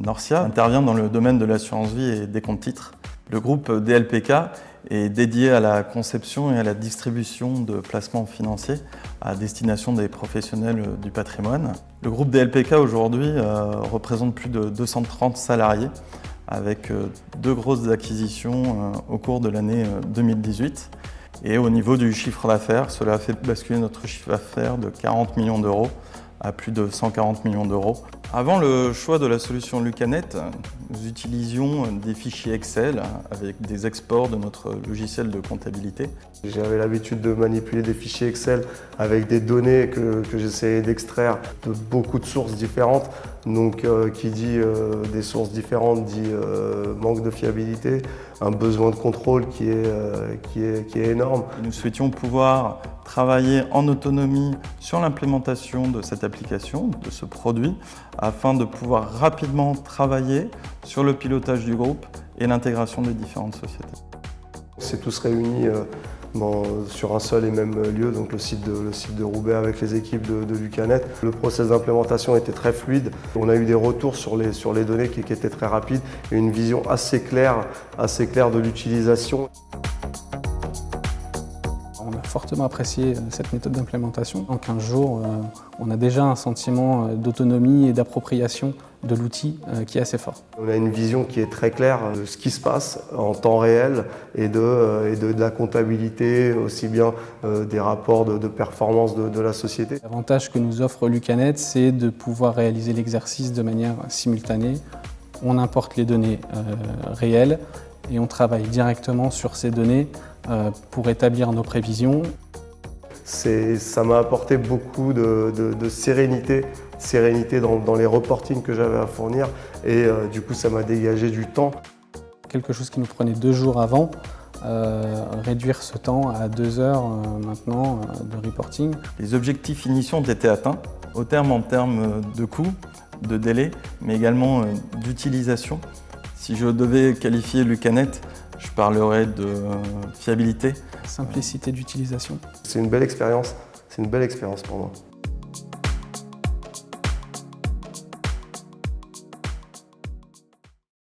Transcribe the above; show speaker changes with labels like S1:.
S1: Norcia intervient dans le domaine de l'assurance vie et des comptes titres. Le groupe DLPK est dédié à la conception et à la distribution de placements financiers à destination des professionnels du patrimoine. Le groupe DLPK aujourd'hui représente plus de 230 salariés avec deux grosses acquisitions au cours de l'année 2018. Et au niveau du chiffre d'affaires, cela a fait basculer notre chiffre d'affaires de 40 millions d'euros à plus de 140 millions d'euros. Avant le choix de la solution Lucanet, nous utilisions des fichiers Excel avec des exports de notre logiciel de comptabilité.
S2: J'avais l'habitude de manipuler des fichiers Excel avec des données que j'essayais d'extraire de beaucoup de sources différentes. Donc qui dit des sources différentes dit manque de fiabilité, un besoin de contrôle qui est énorme.
S1: Nous souhaitions pouvoir travailler en autonomie sur l'implémentation de cette application, de ce produit, afin de pouvoir rapidement travailler sur le pilotage du groupe et l'intégration des différentes sociétés.
S2: C'est tous réunis sur un seul et même lieu, donc le site de Roubaix avec les équipes de Lucanet. Le process d'implémentation était très fluide. On a eu des retours sur les données qui étaient très rapides et une vision assez claire de l'utilisation.
S3: On a fortement apprécié cette méthode d'implémentation. En 15 jours, on a déjà un sentiment d'autonomie et d'appropriation de l'outil qui est assez fort.
S2: On a une vision qui est très claire de ce qui se passe en temps réel et de la comptabilité, aussi bien des rapports de performance de la société.
S3: L'avantage que nous offre Lucanet, c'est de pouvoir réaliser l'exercice de manière simultanée. On importe les données réelles et on travaille directement sur ces données pour établir nos prévisions.
S2: Ça m'a apporté beaucoup de sérénité dans les reportings que j'avais à fournir et du coup ça m'a dégagé du temps.
S3: Quelque chose qui nous prenait 2 jours avant, réduire ce temps à 2 heures maintenant de reporting.
S1: Les objectifs initiaux ont été atteints, en termes de coûts, de délai, mais également d'utilisation. Si je devais qualifier Lucanet, je parlerais de fiabilité.
S3: Simplicité d'utilisation.
S2: C'est une belle expérience pour moi.